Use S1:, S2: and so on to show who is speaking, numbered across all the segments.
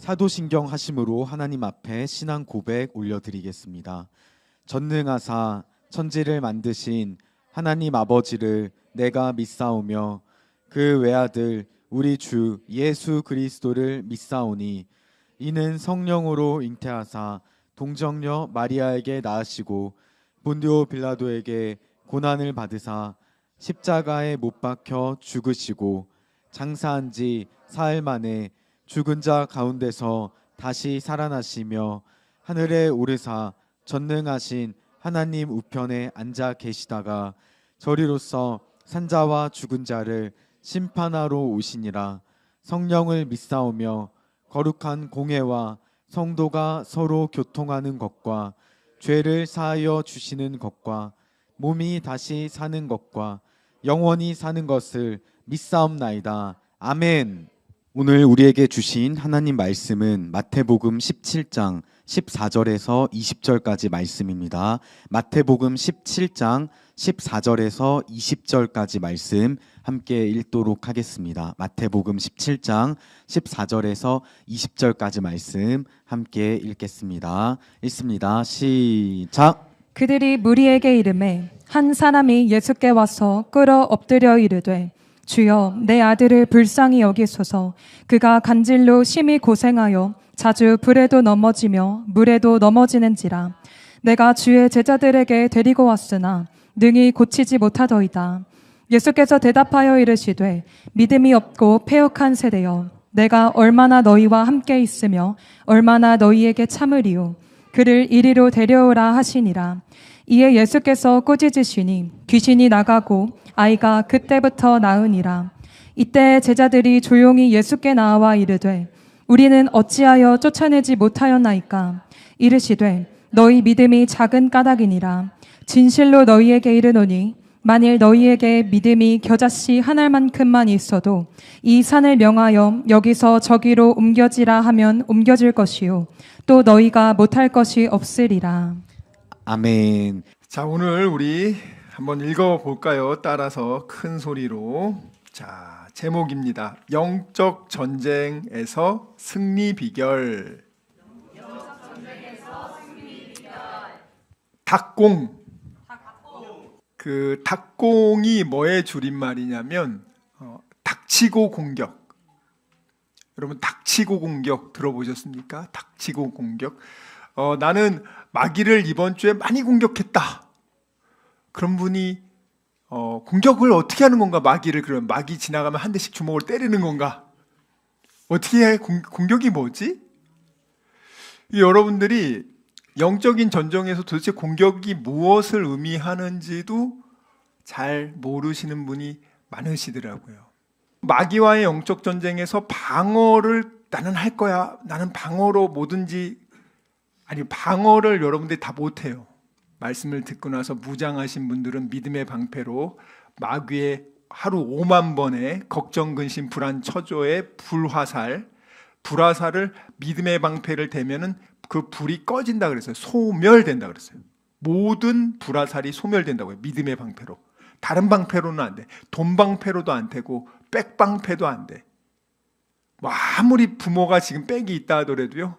S1: 사도신경 하심으로 하나님 앞에 신앙 고백 올려드리겠습니다. 전능하사 천지를 만드신 하나님 아버지를 내가 믿사오며 그 외아들 우리 주 예수 그리스도를 믿사오니 이는 성령으로 잉태하사 동정녀 마리아에게 낳으시고 본디오 빌라도에게 고난을 받으사 십자가에 못 박혀 죽으시고 장사한 지 사흘 만에 죽은 자 가운데서 다시 살아나시며 하늘에 오르사 전능하신 하나님 우편에 앉아 계시다가 저리로서 산자와 죽은 자를 심판하러 오시니라. 성령을 믿사오며 거룩한 공회와 성도가 서로 교통하는 것과 죄를 사하여 주시는 것과 몸이 다시 사는 것과 영원히 사는 것을 믿사옵나이다. 아멘. 오늘 우리에게 주신 하나님 말씀은 마태복음 17장 14절에서 20절까지 말씀입니다. 마태복음 17장 14절에서 20절까지 말씀 함께 읽도록 하겠습니다. 마태복음 17장 14절에서 20절까지 말씀 함께 읽겠습니다. 읽습니다. 시작.
S2: 그들이 무리에게 이르매 한 사람이 예수께 와서 꿇어 엎드려 이르되 주여 내 아들을 불쌍히 여기소서. 그가 간질로 심히 고생하여 자주 불에도 넘어지며 물에도 넘어지는지라. 내가 주의 제자들에게 데리고 왔으나 능히 고치지 못하더이다. 예수께서 대답하여 이르시되 믿음이 없고 패역한 세대여, 내가 얼마나 너희와 함께 있으며 얼마나 너희에게 참으리요. 그를 이리로 데려오라 하시니라. 이에 예수께서 꾸짖으시니 귀신이 나가고 아이가 그때부터 나으니라. 이때 제자들이 조용히 예수께 나와 이르되 우리는 어찌하여 쫓아내지 못하였나이까. 이르시되 너희 믿음이 작은 까닭이니라. 진실로 너희에게 이르노니 만일 너희에게 믿음이 겨자씨 한 알만큼만 있어도 이 산을 명하여 여기서 저기로 옮겨지라 하면 옮겨질 것이요 또 너희가 못할 것이 없으리라.
S1: 아멘.
S3: 자, 오늘 우리 한번 읽어볼까요? 따라서 큰 소리로. 자, 제목입니다. 영적 전쟁에서 승리 비결. 닭공. 그 닭공이 뭐의 줄임말이냐면 닥치고 공격. 여러분 닥치고 공격 들어보셨습니까? 닥치고 공격. 나는 마귀를 이번 주에 많이 공격했다. 그런 분이 공격을 어떻게 하는 건가? 마귀를 그럼 마귀 지나가면 한 대씩 주먹을 때리는 건가? 어떻게 해? 공격이 뭐지? 여러분들이 영적인 전쟁에서 도대체 공격이 무엇을 의미하는지도 잘 모르시는 분이 많으시더라고요. 마귀와의 영적 전쟁에서 방어를 나는 할 거야. 나는 방어로 뭐든지, 아니 방어를 여러분들이 다 못해요. 말씀을 듣고 나서 무장하신 분들은 믿음의 방패로 마귀의 하루 5만 번의 걱정, 근심, 불안, 처조의 불화살을 믿음의 방패를 대면은 그 불이 꺼진다 그랬어요. 소멸된다 그랬어요. 모든 불화살이 소멸된다고요. 믿음의 방패로. 다른 방패로는 안 돼. 돈 방패로도 안 되고 백 방패도 안 돼. 뭐 아무리 부모가 지금 백이 있다 하더라도요.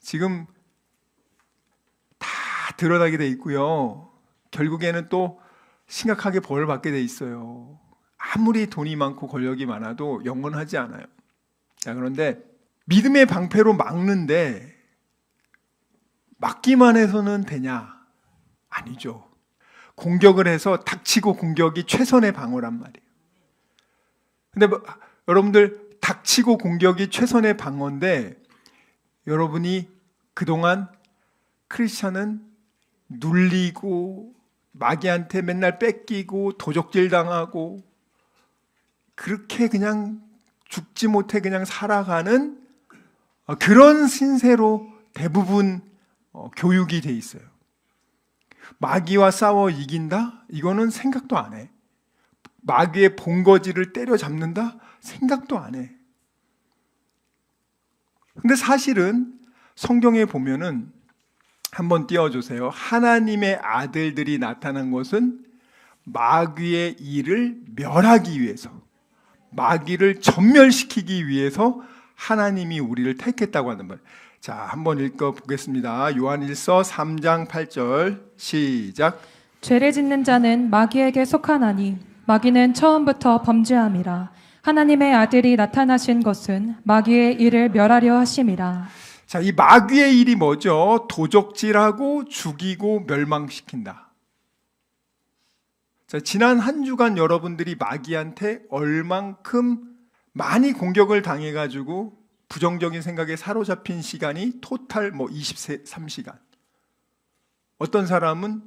S3: 지금 다 드러나게 돼 있고요. 결국에는 또 심각하게 벌을 받게 돼 있어요. 아무리 돈이 많고 권력이 많아도 영원하지 않아요. 자, 그런데 믿음의 방패로 막는데 막기만 해서는 되냐? 아니죠. 공격을 해서 닥치고 공격이 최선의 방어란 말이에요. 근데 여러분들 닥치고 공격이 최선의 방어인데 여러분이 그동안 크리스찬은 눌리고 마귀한테 맨날 뺏기고 도적질 당하고 그렇게 그냥 죽지 못해 그냥 살아가는 그런 신세로 대부분 교육이 돼 있어요. 마귀와 싸워 이긴다? 이거는 생각도 안 해. 마귀의 본거지를 때려잡는다? 생각도 안 해. 근데 사실은 성경에 보면은 한번 띄워주세요. 하나님의 아들들이 나타난 것은 마귀의 일을 멸하기 위해서, 마귀를 전멸시키기 위해서 하나님이 우리를 택했다고 하는 말. 자, 한번 읽어보겠습니다. 요한일서 3장 8절 시작.
S2: 죄를 짓는 자는 마귀에게 속하나니 마귀는 처음부터 범죄함이라. 하나님의 아들이 나타나신 것은 마귀의 일을 멸하려 하심이라.
S3: 자, 이 마귀의 일이 뭐죠? 도적질하고 죽이고 멸망시킨다. 자, 지난 한 주간 여러분들이 마귀한테 얼만큼 많이 공격을 당해가지고 부정적인 생각에 사로잡힌 시간이 토탈 23시간. 어떤 사람은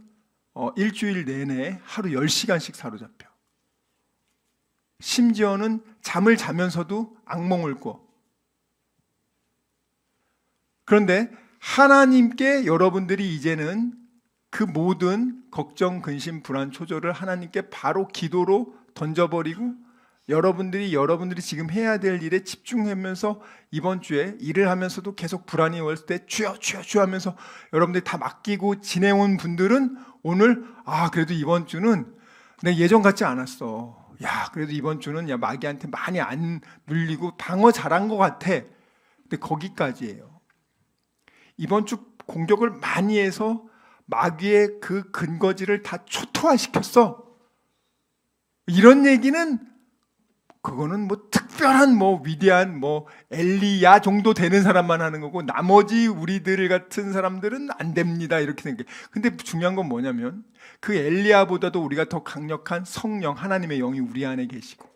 S3: 일주일 내내 하루 10시간씩 사로잡혀. 심지어는 잠을 자면서도 악몽을 꿔. 그런데 하나님께 여러분들이 이제는 그 모든 걱정, 근심, 불안, 초조를 하나님께 바로 기도로 던져버리고 여러분들이 지금 해야 될 일에 집중하면서 이번 주에 일을 하면서도 계속 불안이 왔을 때 주여 주여 주여 하면서 여러분들이 다 맡기고 지내온 분들은 오늘 그래도 이번 주는 내가 예전 같지 않았어. 그래도 이번 주는 마귀한테 많이 안 물리고 방어 잘한 것 같아. 근데 거기까지예요. 이번 주 공격을 많이 해서 마귀의 그 근거지를 다 초토화시켰어. 이런 얘기는 그거는 특별한 위대한 엘리야 정도 되는 사람만 하는 거고 나머지 우리들 같은 사람들은 안 됩니다. 이렇게 생각해. 근데 중요한 건 뭐냐면 그 엘리야보다도 우리가 더 강력한 성령, 하나님의 영이 우리 안에 계시고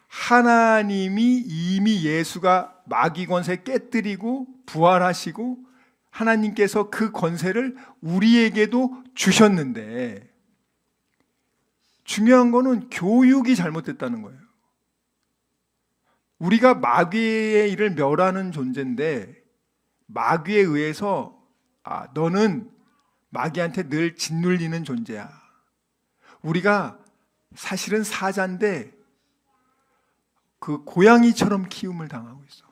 S3: 하나님이 이미 예수가 마귀 권세 깨뜨리고 부활하시고 하나님께서 그 권세를 우리에게도 주셨는데 중요한 거는 교육이 잘못됐다는 거예요. 우리가 마귀의 일을 멸하는 존재인데 마귀에 의해서 너는 마귀한테 늘 짓눌리는 존재야. 우리가 사실은 사자인데 그 고양이처럼 키움을 당하고 있어.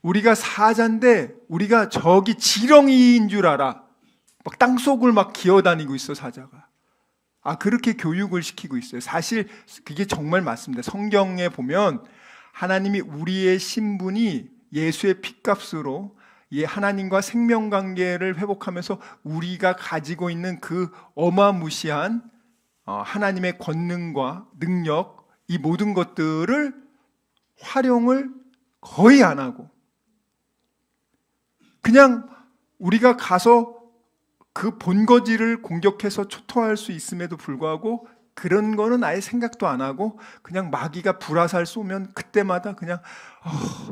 S3: 우리가 사자인데 우리가 저기 지렁이인 줄 알아. 막 땅속을 막 기어다니고 있어 사자가. 그렇게 교육을 시키고 있어요. 사실 그게 정말 맞습니다. 성경에 보면 하나님이 우리의 신분이 예수의 피값으로 하나님과 생명관계를 회복하면서 우리가 가지고 있는 그 어마무시한 하나님의 권능과 능력 이 모든 것들을 활용을 거의 안 하고 그냥 우리가 가서 그 본거지를 공격해서 초토화할 수 있음에도 불구하고 그런 거는 아예 생각도 안 하고 그냥 마귀가 불화살 쏘면 그때마다 그냥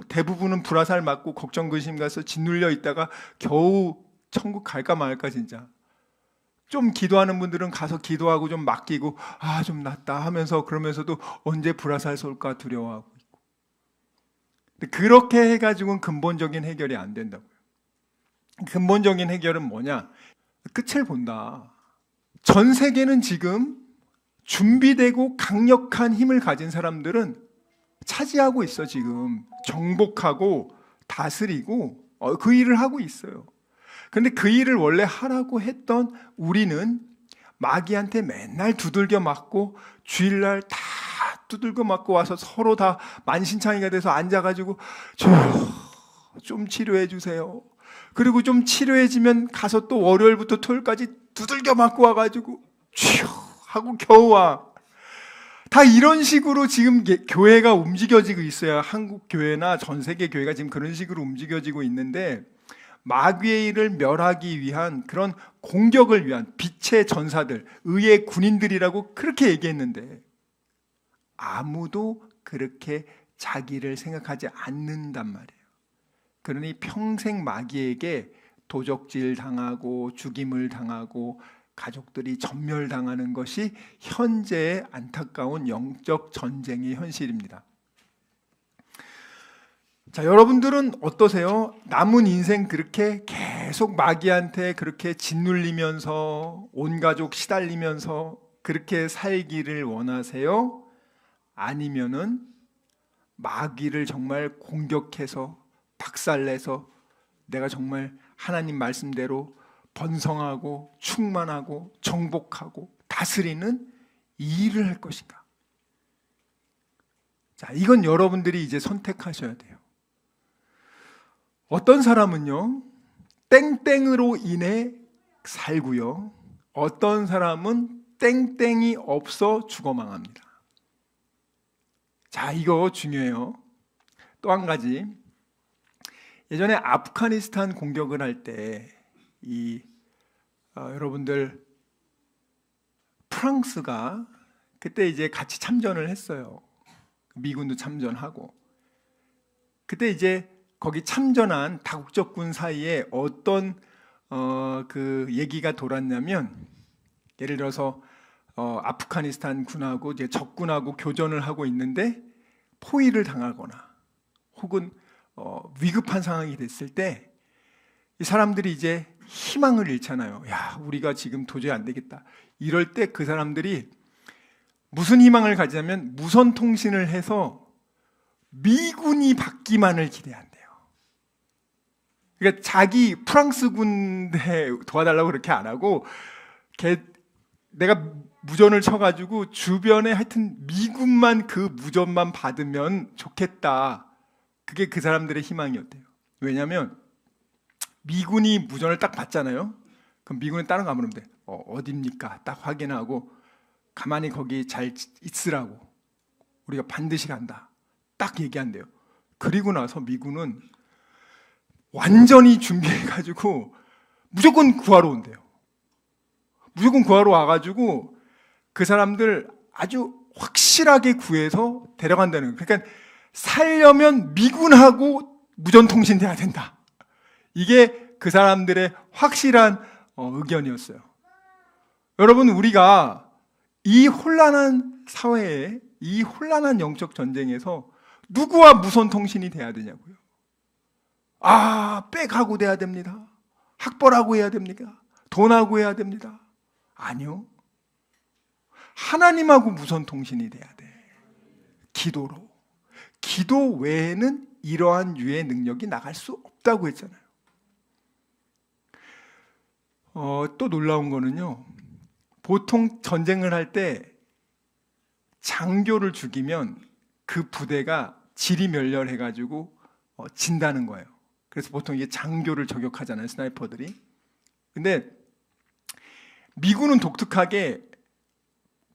S3: 대부분은 불화살 맞고 걱정 근심 가서 짓눌려 있다가 겨우 천국 갈까 말까 진짜. 좀 기도하는 분들은 가서 기도하고 좀 맡기고 좀 낫다 하면서 그러면서도 언제 불화살 쏠까 두려워하고 있고. 근데 그렇게 해가지고는 근본적인 해결이 안 된다고요. 근본적인 해결은 뭐냐? 끝을 본다. 전 세계는 지금 준비되고 강력한 힘을 가진 사람들은 차지하고 있어. 지금 정복하고 다스리고 그 일을 하고 있어요. 그런데 그 일을 원래 하라고 했던 우리는 마귀한테 맨날 두들겨 맞고 주일날 다 두들겨 맞고 와서 서로 다 만신창이가 돼서 앉아가지고 좀 치료해 주세요. 그리고 좀 치료해지면 가서 또 월요일부터 토요일까지 두들겨 맞고 와가지고 쥐요 하고 겨우 와. 다 이런 식으로 지금 교회가 움직여지고 있어요. 한국 교회나 전 세계 교회가 지금 그런 식으로 움직여지고 있는데 마귀의 일을 멸하기 위한 그런 공격을 위한 빛의 전사들, 의의 군인들이라고 그렇게 얘기했는데 아무도 그렇게 자기를 생각하지 않는단 말이에요. 그러니 평생 마귀에게 도적질 당하고 죽임을 당하고 가족들이 전멸당하는 것이 현재의 안타까운 영적 전쟁의 현실입니다. 자, 여러분들은 어떠세요? 남은 인생 그렇게 계속 마귀한테 그렇게 짓눌리면서 온 가족 시달리면서 그렇게 살기를 원하세요? 아니면은 마귀를 정말 공격해서 박살내서 내가 정말 하나님 말씀대로 번성하고 충만하고 정복하고 다스리는 이 일을 할 것인가? 자, 이건 여러분들이 이제 선택하셔야 돼요. 어떤 사람은요, 땡땡으로 인해 살고요. 어떤 사람은 땡땡이 없어 죽어 망합니다. 자, 이거 중요해요. 또 한 가지. 예전에 아프가니스탄 공격을 할 때 여러분들 프랑스가 그때 이제 같이 참전을 했어요. 미군도 참전하고. 그때 이제 거기 참전한 다국적군 사이에 어떤 그 얘기가 돌았냐면, 예를 들어서 아프가니스탄 군하고 이제 적군하고 교전을 하고 있는데 포위를 당하거나 혹은 위급한 상황이 됐을 때 이 사람들이 이제 희망을 잃잖아요. 야, 우리가 지금 도저히 안 되겠다. 이럴 때 그 사람들이 무슨 희망을 가지냐면 무선 통신을 해서 미군이 받기만을 기대한대요. 그러니까 자기 프랑스 군대 도와달라고 그렇게 안 하고 내가 무전을 쳐가지고 주변에 하여튼 미군만 그 무전만 받으면 좋겠다. 그게 그 사람들의 희망이었대요. 왜냐하면 미군이 무전을 딱 받잖아요. 그럼 미군은 다른 거 안 물으면 돼. 어딥니까? 딱 확인하고 가만히 거기 잘 있으라고. 우리가 반드시 간다. 딱 얘기한대요. 그리고 나서 미군은 완전히 준비해가지고 무조건 구하러 온대요. 무조건 구하러 와가지고 그 사람들 아주 확실하게 구해서 데려간다는 거예요. 그러니까 살려면 미군하고 무전통신 돼야 된다. 이게 그 사람들의 확실한 의견이었어요. 여러분, 우리가 이 혼란한 사회에, 이 혼란한 영적 전쟁에서 누구와 무선통신이 돼야 되냐고요. 백하고 돼야 됩니다. 학벌하고 해야 됩니까? 돈하고 해야 됩니다. 아니요. 하나님하고 무선통신이 돼야 돼. 기도로. 기도 외에는 이러한 유의 능력이 나갈 수 없다고 했잖아요. 또 놀라운 거는요, 보통 전쟁을 할 때 장교를 죽이면 그 부대가 지리멸렬해가지고 진다는 거예요. 그래서 보통 이게 장교를 저격하잖아요, 스나이퍼들이. 근데 미군은 독특하게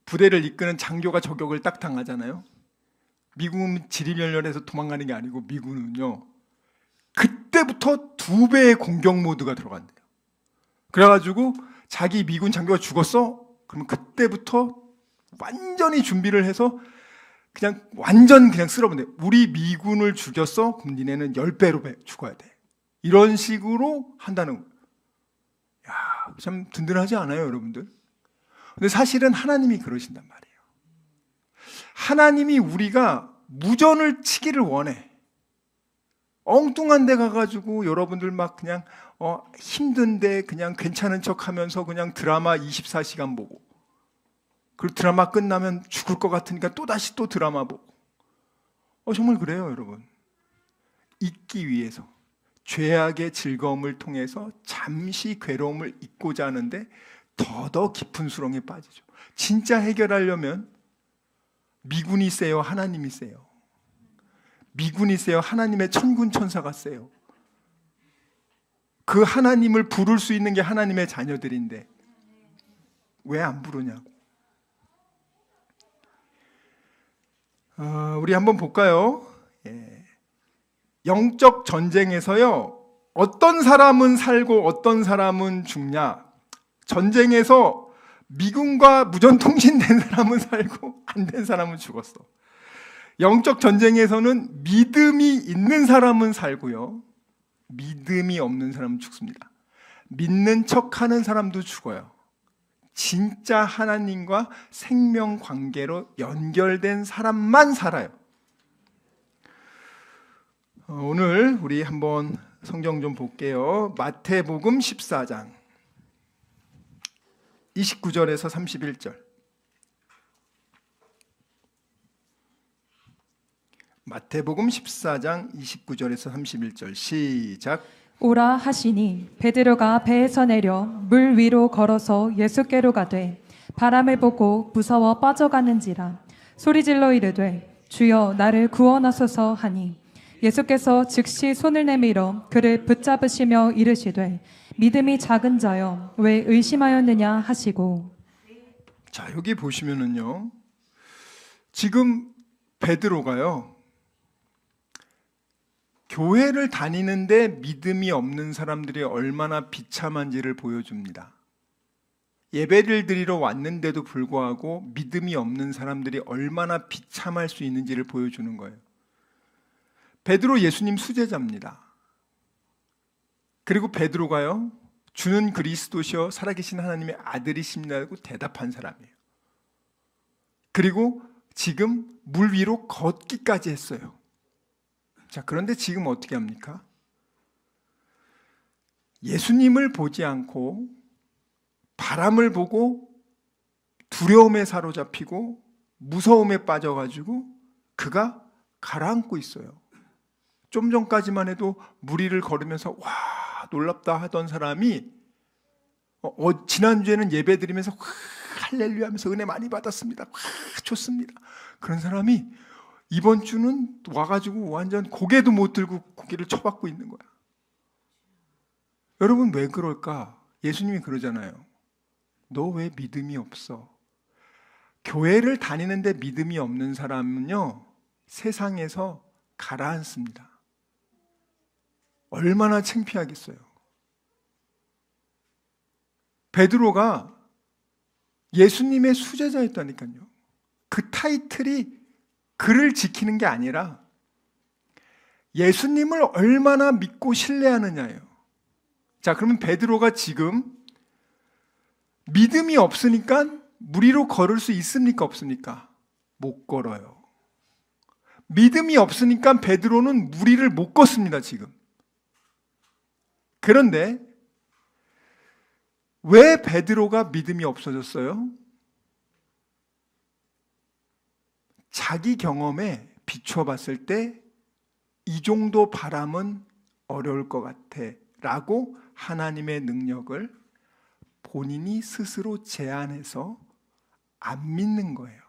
S3: 부대를 이끄는 장교가 저격을 딱 당하잖아요. 미군은 지리멸렬해서 도망가는 게 아니고 미군은요, 그때부터 2배의 공격 모드가 들어간대요. 그래가지고 자기 미군 장교가 죽었어? 그러면 그때부터 완전히 준비를 해서 그냥 완전 그냥 쓸어본대. 우리 미군을 죽였어? 그럼 니네는 10배로 죽어야 돼. 이런 식으로 한다는 거예요. 야, 참 든든하지 않아요, 여러분들? 근데 사실은 하나님이 그러신단 말이에요. 하나님이 우리가 무전을 치기를 원해. 엉뚱한 데 가가지고 여러분들 막 그냥 힘든데 그냥 괜찮은 척 하면서 그냥 드라마 24시간 보고, 그리고 드라마 끝나면 죽을 것 같으니까 또다시 또 드라마 보고. 정말 그래요, 여러분. 잊기 위해서, 죄악의 즐거움을 통해서 잠시 괴로움을 잊고자 하는데 더더 깊은 수렁에 빠지죠. 진짜 해결하려면 미군이 세요, 하나님이 세요? 미군이 세요, 하나님의 천군 천사가 세요? 그 하나님을 부를 수 있는 게 하나님의 자녀들인데 왜 안 부르냐고. 우리 한번 볼까요? 영적 전쟁에서요, 어떤 사람은 살고 어떤 사람은 죽냐. 전쟁에서 미군과 무전통신된 사람은 살고 안 된 사람은 죽었어. 영적 전쟁에서는 믿음이 있는 사람은 살고요, 믿음이 없는 사람은 죽습니다. 믿는 척하는 사람도 죽어요. 진짜 하나님과 생명 관계로 연결된 사람만 살아요. 오늘 우리 한번 성경 좀 볼게요. 마태복음 14장 29절에서 31절. 마태복음 14장 29절에서 31절 시작.
S2: 오라 하시니 베드로가 배에서 내려 물 위로 걸어서 예수께로 가되 바람을 보고 무서워 빠져가는지라 소리질러 이르되 주여 나를 구원하소서 하니 예수께서 즉시 손을 내밀어 그를 붙잡으시며 이르시되 믿음이 작은 자여 왜 의심하였느냐 하시고.
S3: 자, 여기 보시면은요. 지금 베드로가요. 교회를 다니는데 믿음이 없는 사람들이 얼마나 비참한지를 보여줍니다. 예배를 드리러 왔는데도 불구하고 믿음이 없는 사람들이 얼마나 비참할 수 있는지를 보여주는 거예요. 베드로 예수님 수제자입니다. 그리고 베드로가요, 주는 그리스도시여 살아계신 하나님의 아들이십니다고 대답한 사람이에요. 그리고 지금 물 위로 걷기까지 했어요. 자, 그런데 지금 어떻게 합니까? 예수님을 보지 않고 바람을 보고 두려움에 사로잡히고 무서움에 빠져가지고 그가 가라앉고 있어요. 좀 전까지만 해도 물 위를 걸으면서 와 놀랍다 하던 사람이 지난주에는 예배 드리면서 할렐루야 하면서 은혜 많이 받았습니다. 좋습니다. 그런 사람이 이번 주는 와가지고 완전 고개도 못 들고 고개를 쳐박고 있는 거야. 여러분 왜 그럴까? 예수님이 그러잖아요. 너 왜 믿음이 없어? 교회를 다니는데 믿음이 없는 사람은요, 세상에서 가라앉습니다. 얼마나 창피하겠어요. 베드로가 예수님의 수제자였다니까요. 그 타이틀이 그를 지키는 게 아니라 예수님을 얼마나 믿고 신뢰하느냐예요. 자, 그러면 베드로가 지금 믿음이 없으니까 물 위로 걸을 수 있습니까? 없습니까? 못 걸어요. 믿음이 없으니까 베드로는 물 위를 못 걷습니다, 지금. 그런데 왜 베드로가 믿음이 없어졌어요? 자기 경험에 비춰봤을 때 이 정도 바람은 어려울 것 같아 라고 하나님의 능력을 본인이 스스로 제안해서 안 믿는 거예요.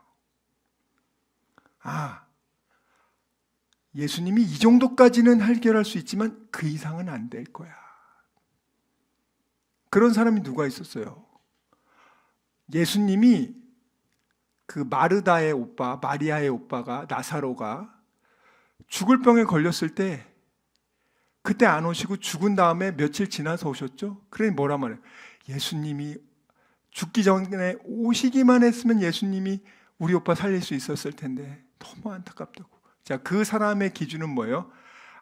S3: 아, 예수님이 이 정도까지는 해결할 수 있지만 그 이상은 안 될 거야. 그런 사람이 누가 있었어요? 예수님이 그 마르다의 오빠, 마리아의 오빠가 나사로가 죽을 병에 걸렸을 때 그때 안 오시고 죽은 다음에 며칠 지나서 오셨죠? 그러니 뭐라 말해요? 예수님이 죽기 전에 오시기만 했으면 예수님이 우리 오빠 살릴 수 있었을 텐데 너무 안타깝다고. 자, 그 사람의 기준은 뭐예요?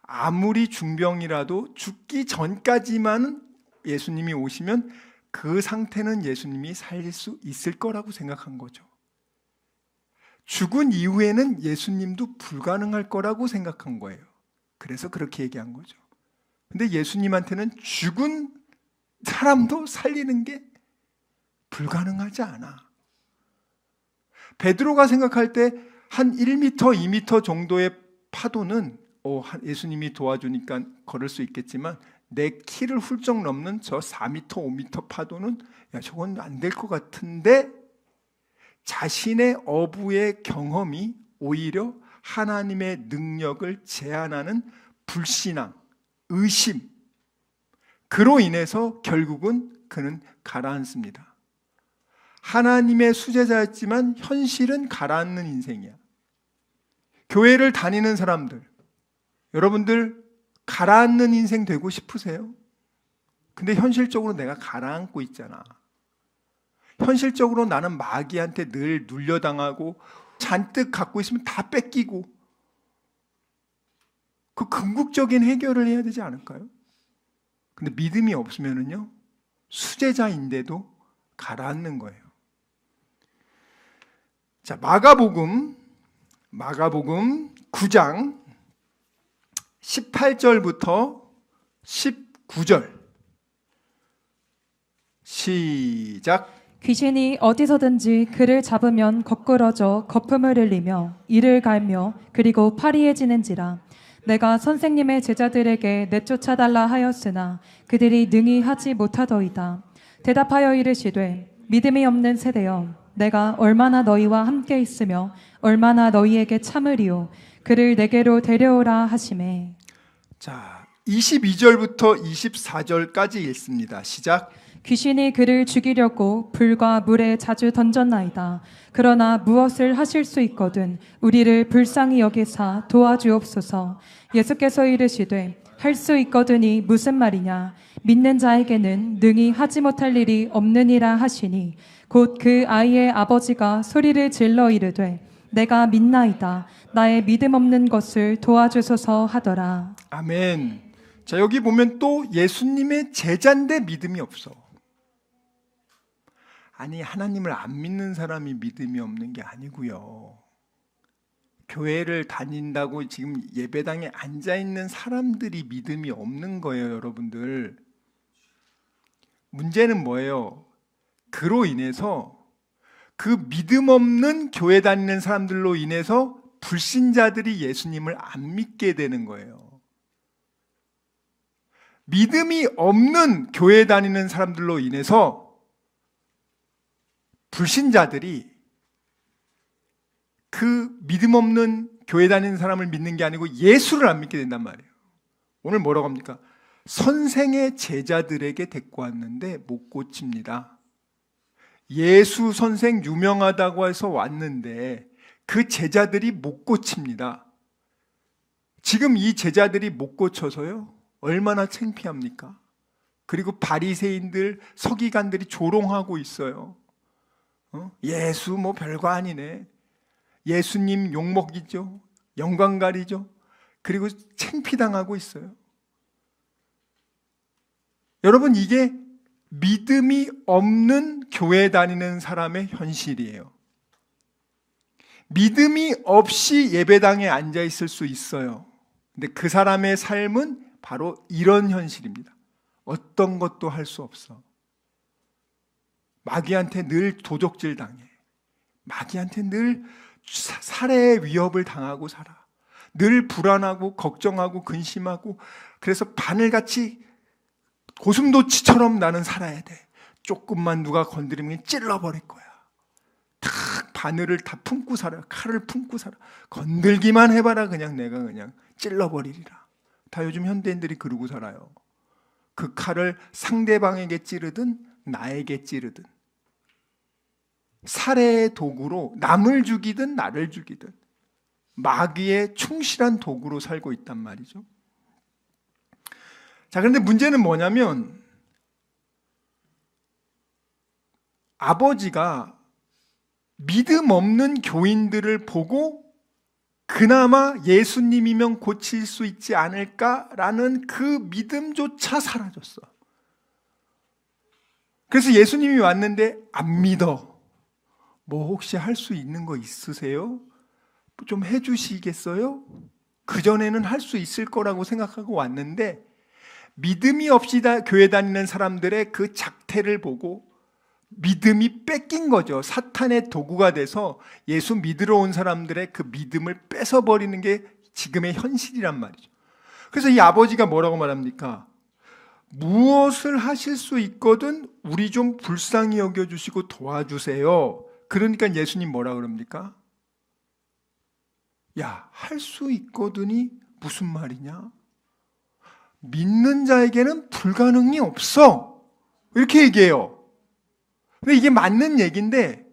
S3: 아무리 중병이라도 죽기 전까지만 예수님이 오시면 그 상태는 예수님이 살릴 수 있을 거라고 생각한 거죠. 죽은 이후에는 예수님도 불가능할 거라고 생각한 거예요. 그래서 그렇게 얘기한 거죠. 근데 예수님한테는 죽은 사람도 살리는 게 불가능하지 않아. 베드로가 생각할 때 한 1m, 2m 정도의 파도는 예수님이 도와주니까 걸을 수 있겠지만 내 키를 훌쩍 넘는 저 4m, 5m 파도는 저건 안 될 것 같은데 자신의 어부의 경험이 오히려 하나님의 능력을 제한하는 불신앙, 의심, 그로 인해서 결국은 그는 가라앉습니다. 하나님의 수제자였지만 현실은 가라앉는 인생이야. 교회를 다니는 사람들, 여러분들 가라앉는 인생 되고 싶으세요? 근데 현실적으로 내가 가라앉고 있잖아. 현실적으로 나는 마귀한테 늘 눌려당하고 잔뜩 갖고 있으면 다 뺏기고, 그 궁극적인 해결을 해야 되지 않을까요? 근데 믿음이 없으면은요, 수제자인데도 가라앉는 거예요. 자, 마가복음 9장 18절부터 19절 시작.
S2: 귀신이 어디서든지 그를 잡으면 거꾸러져 거품을 흘리며 이를 갈며 그리고 파리해지는지라. 내가 선생님의 제자들에게 내쫓아달라 하였으나 그들이 능히 하지 못하더이다. 대답하여 이르시되 믿음이 없는 세대여 내가 얼마나 너희와 함께 있으며 얼마나 너희에게 참으리요. 그를 내게로 데려오라 하시매.
S3: 자, 22절부터 24절까지 읽습니다. 시작.
S2: 귀신이 그를 죽이려고 불과 물에 자주 던졌나이다. 그러나 무엇을 하실 수 있거든 우리를 불쌍히 여기사 도와주옵소서. 예수께서 이르시되 할 수 있거든이 무슨 말이냐. 믿는 자에게는 능히 하지 못할 일이 없느니라 하시니 곧 그 아이의 아버지가 소리를 질러 이르되 내가 믿나이다. 나의 믿음 없는 것을 도와주소서 하더라.
S3: 아멘. 자, 여기 보면 또 예수님의 제자인데 믿음이 없어. 아니, 하나님을 안 믿는 사람이 믿음이 없는 게 아니고요. 교회를 다닌다고 지금 예배당에 앉아있는 사람들이 믿음이 없는 거예요, 여러분들. 문제는 뭐예요? 그로 인해서 그 믿음 없는 교회 다니는 사람들로 인해서 불신자들이 예수님을 안 믿게 되는 거예요. 믿음이 없는 교회 다니는 사람들로 인해서 불신자들이 그 믿음 없는 교회 다니는 사람을 믿는 게 아니고 예수를 안 믿게 된단 말이에요. 오늘 뭐라고 합니까? 선생의 제자들에게 데리고 왔는데 못 고칩니다. 예수 선생 유명하다고 해서 왔는데 그 제자들이 못 고칩니다. 지금 이 제자들이 못 고쳐서요, 얼마나 창피합니까? 그리고 바리새인들, 서기관들이 조롱하고 있어요. 예수 뭐 별거 아니네. 예수님 욕먹이죠. 영광가리죠. 그리고 창피당하고 있어요. 여러분, 이게 믿음이 없는 교회 다니는 사람의 현실이에요. 믿음이 없이 예배당에 앉아 있을 수 있어요. 근데 그 사람의 삶은 바로 이런 현실입니다. 어떤 것도 할 수 없어. 마귀한테 늘 도적질 당해. 마귀한테 늘 살해의 위협을 당하고 살아. 늘 불안하고 걱정하고 근심하고, 그래서 바늘같이 고슴도치처럼 나는 살아야 돼. 조금만 누가 건드리면 찔러버릴 거야. 탁 바늘을 다 품고 살아. 칼을 품고 살아. 건들기만 해봐라 그냥 내가 그냥 찔러버리리라. 다 요즘 현대인들이 그러고 살아요. 그 칼을 상대방에게 찌르든 나에게 찌르든, 살해의 도구로 남을 죽이든 나를 죽이든 마귀의 충실한 도구로 살고 있단 말이죠. 자, 그런데 문제는 뭐냐면 아버지가 믿음 없는 교인들을 보고 그나마 예수님이면 고칠 수 있지 않을까라는 그 믿음조차 사라졌어. 그래서 예수님이 왔는데 안 믿어. 뭐 혹시 할 수 있는 거 있으세요? 좀 해주시겠어요? 그전에는 할 수 있을 거라고 생각하고 왔는데 믿음이 없이 교회 다니는 사람들의 그 작태를 보고 믿음이 뺏긴 거죠. 사탄의 도구가 돼서 예수 믿으러 온 사람들의 그 믿음을 뺏어버리는 게 지금의 현실이란 말이죠. 그래서 이 아버지가 뭐라고 말합니까? 무엇을 하실 수 있거든 우리 좀 불쌍히 여겨주시고 도와주세요. 그러니까 예수님 뭐라 그럽니까? 야, 할 수 있거든이 무슨 말이냐? 믿는 자에게는 불가능이 없어. 이렇게 얘기해요. 근데 이게 맞는 얘기인데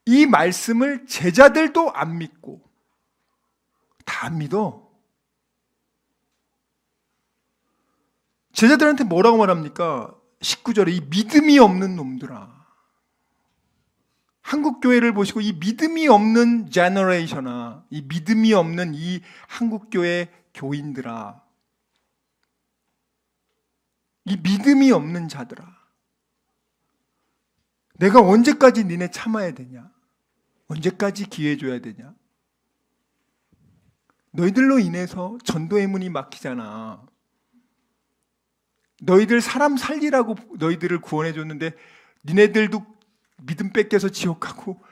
S3: 이 말씀을 제자들도 안 믿고 다 안 믿어. 제자들한테 뭐라고 말합니까? 19절에 이 믿음이 없는 놈들아. 한국 교회를 보시고 이 믿음이 없는 제너레이션아, 이 믿음이 없는 이 한국 교회 교인들아, 이 믿음이 없는 자들아, 내가 언제까지 니네 참아야 되냐? 언제까지 기회 줘야 되냐? 너희들로 인해서 전도의 문이 막히잖아. 너희들 사람 살리라고 너희들을 구원해 줬는데 니네들도 믿음 뺏겨서 지옥 가고,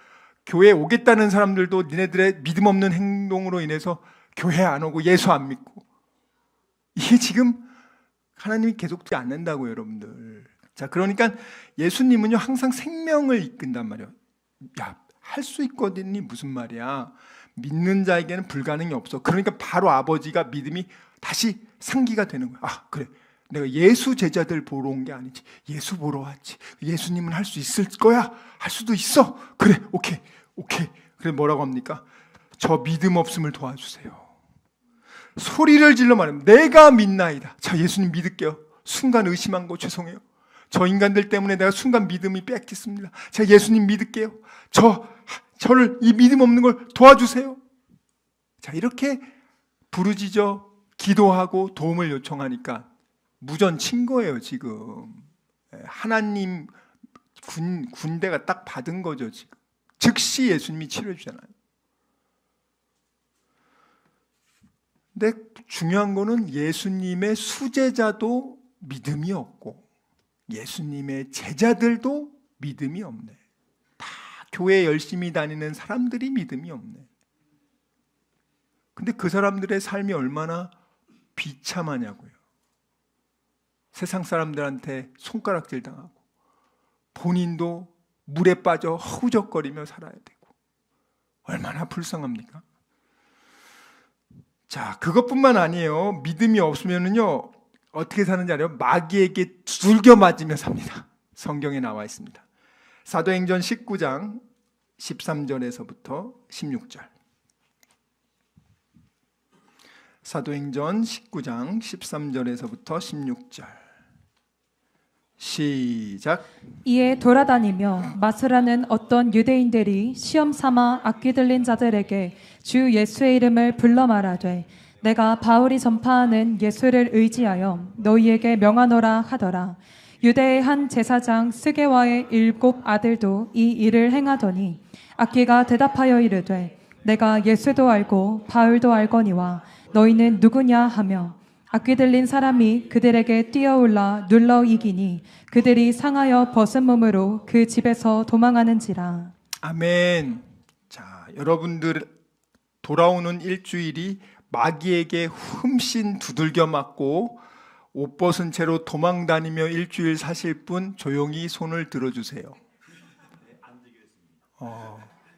S3: 교회에 오겠다는 사람들도 니네들의 믿음 없는 행동으로 인해서 교회 안 오고 예수 안 믿고, 이게 지금 하나님이 계속 않는다고요, 여러분들. 자, 그러니까 예수님은요 항상 생명을 이끈단 말이에요. 야, 할 수 있거든요. 무슨 말이야? 믿는 자에게는 불가능이 없어. 그러니까 바로 아버지가 믿음이 다시 상기가 되는 거야. 아, 그래. 내가 예수 제자들 보러 온 게 아니지. 예수 보러 왔지. 예수님은 할 수 있을 거야. 할 수도 있어. 그래, 오케이. 그래, 뭐라고 합니까? 저 믿음 없음을 도와주세요. 소리를 질러 말하면 내가 믿나이다. 자, 예수님 믿을게요. 순간 의심한 거 죄송해요. 저 인간들 때문에 내가 순간 믿음이 뺏겼습니다. 제가 예수님 믿을게요. 저를 이 믿음 없는 걸 도와주세요. 자, 이렇게 부르짖어 기도하고 도움을 요청하니까 무전 친 거예요, 지금. 하나님 군대가 딱 받은 거죠, 지금. 즉시 예수님이 치료해 주잖아요. 근데 중요한 거는 예수님의 수제자도 믿음이 없고 예수님의 제자들도 믿음이 없네. 다 교회 열심히 다니는 사람들이 믿음이 없네. 근데 그 사람들의 삶이 얼마나 비참하냐고요. 세상 사람들한테 손가락질 당하고 본인도 물에 빠져 허우적거리며 살아야 되고 얼마나 불쌍합니까? 자, 그것뿐만 아니에요. 믿음이 없으면은요 어떻게 사는지 알아요? 마귀에게 두들겨 맞으며 삽니다. 성경에 나와 있습니다. 사도행전 19장 13절에서부터 16절. 사도행전 19장 13절에서부터 16절. 시작.
S2: 이에 돌아다니며 마스라는 어떤 유대인들이 시험 삼아 악기 들린 자들에게 주 예수의 이름을 불러 말하되 내가 바울이 전파하는 예수를 의지하여 너희에게 명하노라 하더라. 유대의 한 제사장 스게와의 7 아들도 이 일을 행하더니 악기가 대답하여 이르되 내가 예수도 알고 바울도 알거니와 너희는 누구냐 하며 악기 들린 사람이 그들에게 뛰어올라 눌러 이기니 그들이 상하여 벗은 몸으로 그 집에서 도망하는지라.
S3: 아멘. 자, 여러분들 돌아오는 일주일이 마귀에게 흠씬 두들겨 맞고 옷 벗은 채로 도망 다니며 일주일 사실 분 조용히 손을 들어주세요.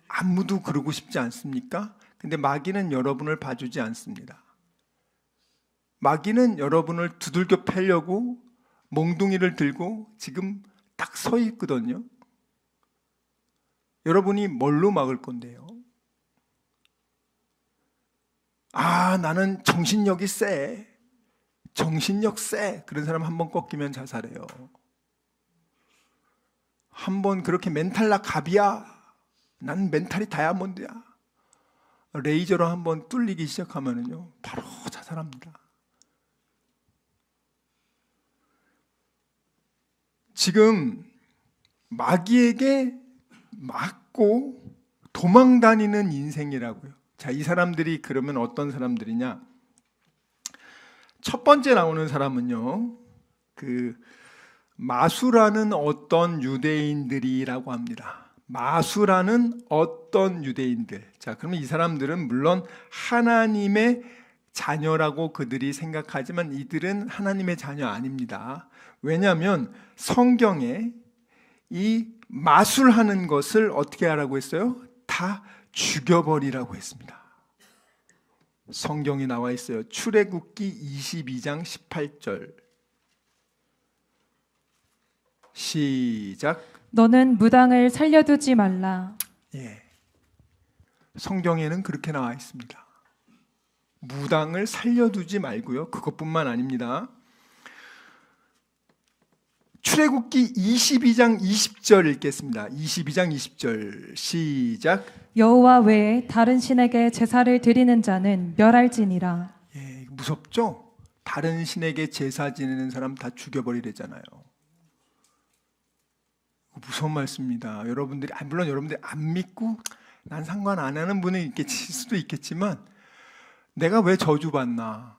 S3: 아무도 그러고 싶지 않습니까? 근데 마귀는 여러분을 봐주지 않습니다. 마귀는 여러분을 두들겨 패려고 몽둥이를 들고 지금 딱 서 있거든요. 여러분이 뭘로 막을 건데요? 아, 나는 정신력이 세. 정신력 세. 그런 사람 한번 꺾이면 자살해요. 한번 그렇게 멘탈 갑이야. 난 멘탈이 다이아몬드야. 레이저로 한번 뚫리기 시작하면은요, 바로 자살합니다. 지금 마귀에게 맞고 도망 다니는 인생이라고요. 자, 이 사람들이 그러면 어떤 사람들이냐? 첫 번째 나오는 사람은요, 그 마수라는 어떤 유대인들이라고 합니다. 마수라는 어떤 유대인들. 자, 그러면 이 사람들은 물론 하나님의 자녀라고 그들이 생각하지만 이들은 하나님의 자녀 아닙니다. 왜냐하면 성경에 이 마술하는 것을 어떻게 하라고 했어요? 다 죽여버리라고 했습니다. 성경에 나와 있어요. 출애굽기 22장 18절. 시작.
S2: 너는 무당을 살려두지 말라.
S3: 예. 성경에는 그렇게 나와 있습니다. 무당을 살려두지 말고요. 그것뿐만 아닙니다. 출애굽기 22장 20절 읽겠습니다. 22장 20절 시작.
S2: 여호와 외에 다른 신에게 제사를 드리는 자는 멸할지니라.
S3: 예, 무섭죠? 다른 신에게 제사 지내는 사람 다 죽여버리래잖아요. 무서운 말씀입니다. 여러분들이 물론 여러분들이 안 믿고 난 상관 안 하는 분이 있을 수도 있겠지만 내가 왜 저주받나?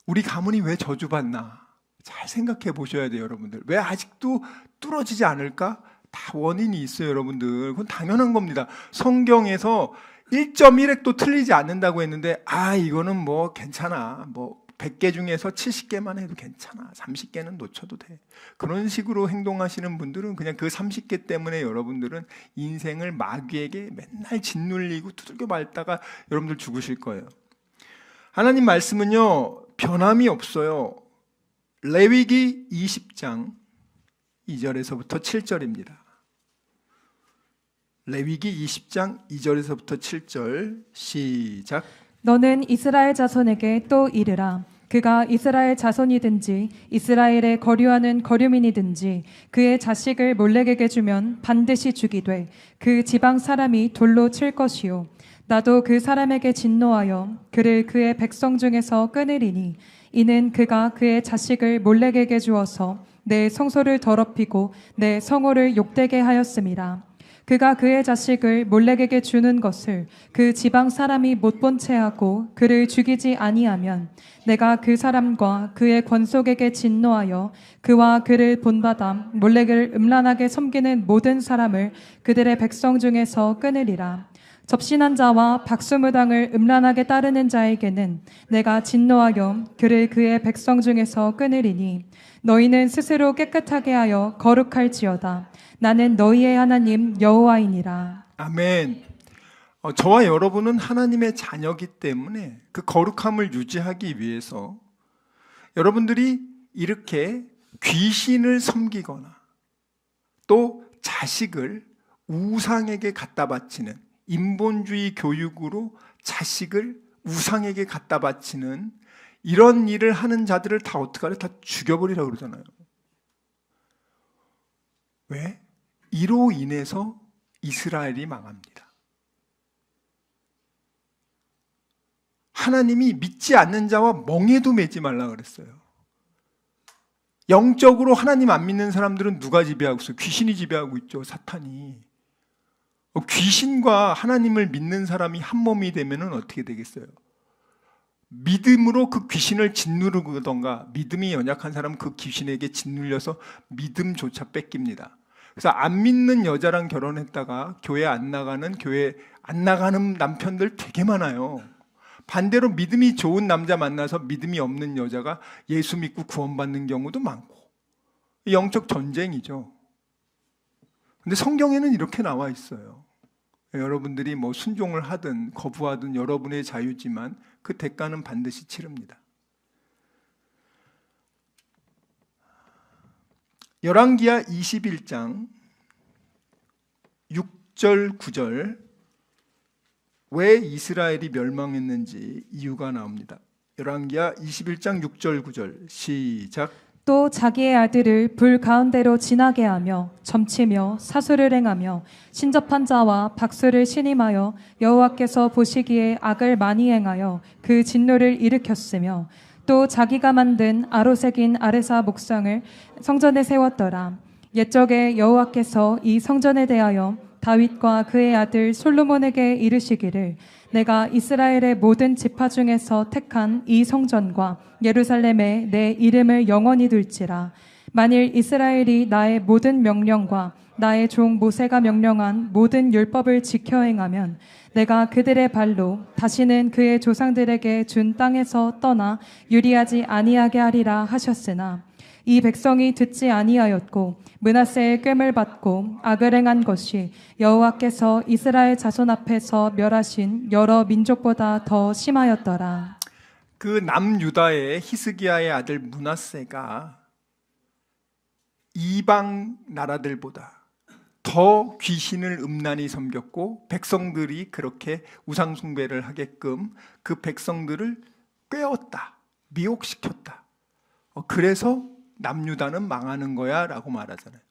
S3: 우리 가문이 왜 저주받나? 잘 생각해 보셔야 돼요, 여러분들. 왜 아직도 뚫어지지 않을까? 다 원인이 있어요, 여러분들. 그건 당연한 겁니다. 성경에서 1.1획도 틀리지 않는다고 했는데 이거는 뭐 괜찮아. 뭐 100개 중에서 70개만 해도 괜찮아. 30개는 놓쳐도 돼. 그런 식으로 행동하시는 분들은 그냥 그 30개 때문에 여러분들은 인생을 마귀에게 맨날 짓눌리고 두들겨 맞다가 여러분들 죽으실 거예요. 하나님 말씀은요, 변함이 없어요. 레위기 20장 2절에서부터 7절입니다. 레위기 20장 2절에서부터 7절 시작.
S2: 너는 이스라엘 자손에게 또 이르라. 그가 이스라엘 자손이든지 이스라엘에 거류하는 거류민이든지 그의 자식을 몰렉에게 주면 반드시 죽이되 그 지방 사람이 돌로 칠 것이요 나도 그 사람에게 진노하여 그를 그의 백성 중에서 끊으리니 이는 그가 그의 자식을 몰렉에게 주어서 내 성소를 더럽히고 내 성호를 욕되게 하였음이라. 그가 그의 자식을 몰렉에게 주는 것을 그 지방 사람이 못 본 채 하고 그를 죽이지 아니하면 내가 그 사람과 그의 권속에게 진노하여 그와 그를 본받아 몰렉을 음란하게 섬기는 모든 사람을 그들의 백성 중에서 끊으리라. 접신한 자와 박수무당을 음란하게 따르는 자에게는 내가 진노하여 그를 그의 백성 중에서 끊으리니 너희는 스스로 깨끗하게 하여 거룩할지어다. 나는 너희의 하나님 여호와이니라.
S3: 아멘. 저와 여러분은 하나님의 자녀이기 때문에 그 거룩함을 유지하기 위해서 여러분들이 이렇게 귀신을 섬기거나 또 자식을 우상에게 갖다 바치는 인본주의 교육으로 자식을 우상에게 갖다 바치는 이런 일을 하는 자들을 다 어떻게 하래? 다 죽여버리라고 그러잖아요. 왜? 이로 인해서 이스라엘이 망합니다. 하나님이 믿지 않는 자와 멍에도 매지 말라 그랬어요. 영적으로 하나님 안 믿는 사람들은 누가 지배하고 있어요? 귀신이 지배하고 있죠. 사탄이. 귀신과 하나님을 믿는 사람이 한 몸이 되면 어떻게 되겠어요? 믿음으로 그 귀신을 짓누르던가 믿음이 연약한 사람은 그 귀신에게 짓눌려서 믿음조차 뺏깁니다. 그래서 안 믿는 여자랑 결혼했다가 교회 안 나가는 남편들 되게 많아요. 반대로 믿음이 좋은 남자 만나서 믿음이 없는 여자가 예수 믿고 구원받는 경우도 많고 영적 전쟁이죠. 근데 성경에는 이렇게 나와 있어요. 여러분들이 뭐 순종을 하든 거부하든 여러분의 자유지만 그 대가는 반드시 치릅니다. 열왕기하 21장 6절 9절 왜 이스라엘이 멸망했는지 이유가 나옵니다. 열왕기하 21장 6절 9절 시작.
S2: 또 자기의 아들을 불 가운데로 지나게 하며 점치며 사수를 행하며 신접한 자와 박수를 신임하여 여호와께서 보시기에 악을 많이 행하여 그 진노를 일으켰으며 또 자기가 만든 아로색인 아레사 목상을 성전에 세웠더라. 옛적에 여호와께서 이 성전에 대하여 다윗과 그의 아들 솔로몬에게 이르시기를 내가 이스라엘의 모든 지파 중에서 택한 이 성전과 예루살렘에 내 이름을 영원히 둘지라. 만일 이스라엘이 나의 모든 명령과 나의 종 모세가 명령한 모든 율법을 지켜 행하면 내가 그들의 발로 다시는 그의 조상들에게 준 땅에서 떠나 유리하지 아니하게 하리라 하셨으나 이 백성이 듣지 아니하였고 므낫세의 꾀을 받고 악을 행한 것이 여호와께서 이스라엘 자손 앞에서 멸하신 여러 민족보다 더 심하였더라.
S3: 그 남유다의 히스기야의 아들 므낫세가 이방 나라들보다 더 귀신을 음란히 섬겼고 백성들이 그렇게 우상 숭배를 하게끔 그 백성들을 꿰었다, 미혹시켰다. 그래서 남유다는 망하는 거야 라고 말하잖아요.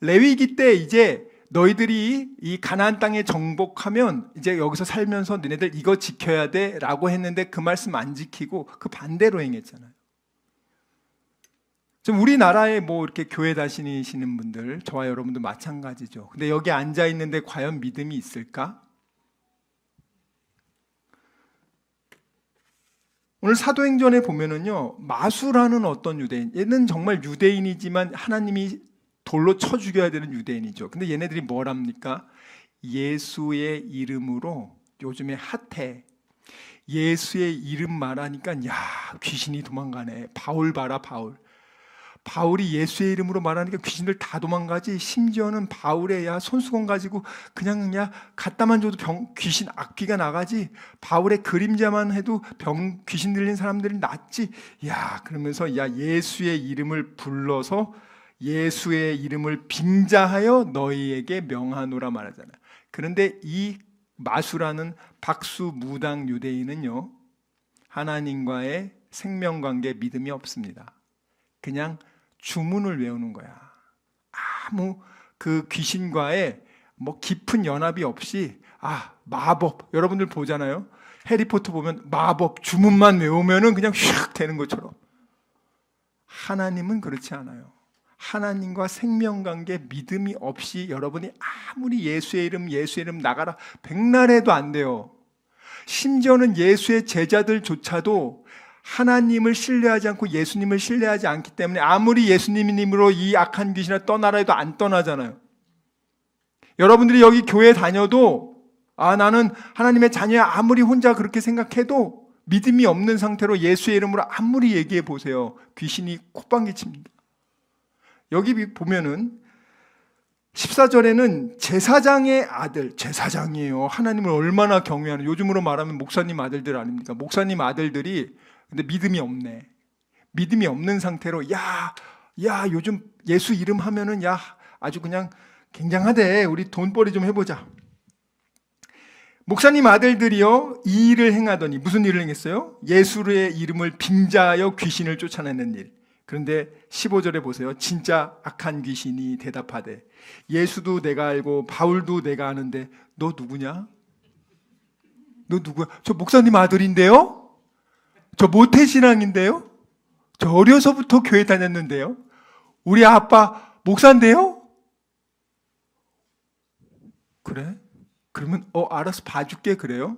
S3: 레위기 때 이제 너희들이 이 가나안 땅에 정복하면 이제 여기서 살면서 너네들 이거 지켜야 돼 라고 했는데 그 말씀 안 지키고 그 반대로 행했잖아요. 좀 우리나라에 뭐 이렇게 교회 다니시는 분들, 저와 여러분도 마찬가지죠. 근데 여기 앉아 있는데 과연 믿음이 있을까? 오늘 사도행전에 보면은요, 마수라는 어떤 유대인, 얘는 정말 유대인이지만 하나님이 돌로 쳐 죽여야 되는 유대인이죠. 근데 얘네들이 뭘 합니까? 예수의 이름으로 요즘에 핫해. 예수의 이름 말하니까 야, 귀신이 도망가네. 바울 봐라, 바울. 바울이 예수의 이름으로 말하니까 귀신들 다 도망가지. 심지어는 바울의 야 손수건 가지고 그냥 야 갖다만 줘도 귀신 악귀가 나가지. 바울의 그림자만 해도 귀신 들린 사람들이 낫지. 야, 그러면서 야 예수의 이름을 불러서 예수의 이름을 빙자하여 너희에게 명하노라 말하잖아요. 그런데 이 마수라는 박수무당 유대인은요, 하나님과의 생명관계 믿음이 없습니다. 그냥 주문을 외우는 거야. 아무 그 귀신과의 뭐 깊은 연합이 없이 마법, 여러분들 보잖아요. 해리포터 보면 마법 주문만 외우면은 그냥 휙 되는 것처럼. 하나님은 그렇지 않아요. 하나님과 생명관계 믿음이 없이 여러분이 아무리 예수의 이름 나가라 백날 해도 안 돼요. 심지어는 예수의 제자들조차도 하나님을 신뢰하지 않고 예수님을 신뢰하지 않기 때문에 아무리 예수님으로 이 악한 귀신을 떠나라 해도 안 떠나잖아요. 여러분들이 여기 교회 다녀도 나는 하나님의 자녀야 아무리 혼자 그렇게 생각해도 믿음이 없는 상태로 예수의 이름으로 아무리 얘기해 보세요. 귀신이 콧방귀 칩니다. 여기 보면은 14절에는 제사장의 아들, 제사장이에요. 하나님을 얼마나 경외하는, 요즘으로 말하면 목사님 아들들 아닙니까? 목사님 아들들이 근데 믿음이 없네. 믿음이 없는 상태로 야 요즘 예수 이름 하면은 야 아주 그냥 굉장하대. 우리 돈벌이 좀 해보자. 목사님 아들들이요 이 일을 행하더니 무슨 일을 행했어요? 예수의 이름을 빙자하여 귀신을 쫓아내는 일. 그런데 15절에 보세요. 진짜 악한 귀신이 대답하되 예수도 내가 알고 바울도 내가 아는데 너 누구냐? 너 누구야? 저 목사님 아들인데요? 저 모태신앙인데요? 저 어려서부터 교회 다녔는데요? 우리 아빠 목사인데요? 그래? 그러면 알아서 봐줄게 그래요?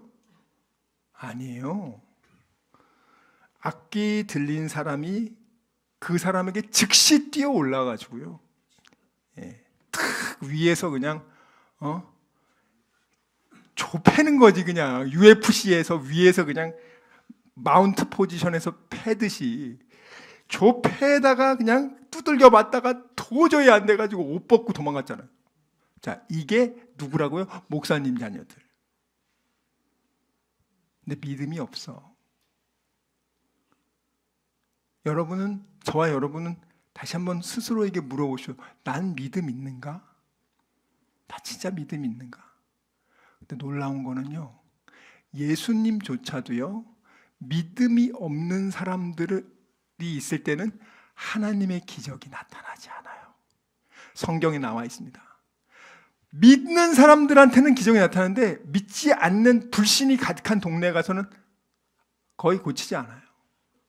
S3: 아니에요. 악기 들린 사람이 그 사람에게 즉시 뛰어 올라가지고요. 탁 위에서 그냥 좁히는 거지. 그냥 UFC에서 위에서 그냥 마운트 포지션에서 패듯이 좁혀다가 그냥 두들겨 맞다가 도저히 안 돼가지고 옷 벗고 도망갔잖아요. 자, 이게 누구라고요? 목사님 자녀들. 근데 믿음이 없어. 저와 여러분은 다시 한번 스스로에게 물어보시오. 난 믿음 있는가? 나 진짜 믿음 있는가? 근데 놀라운 거는요, 예수님조차도요, 믿음이 없는 사람들이 있을 때는 하나님의 기적이 나타나지 않아요. 성경에 나와 있습니다. 믿는 사람들한테는 기적이 나타나는데 믿지 않는 불신이 가득한 동네에 가서는 거의 고치지 않아요.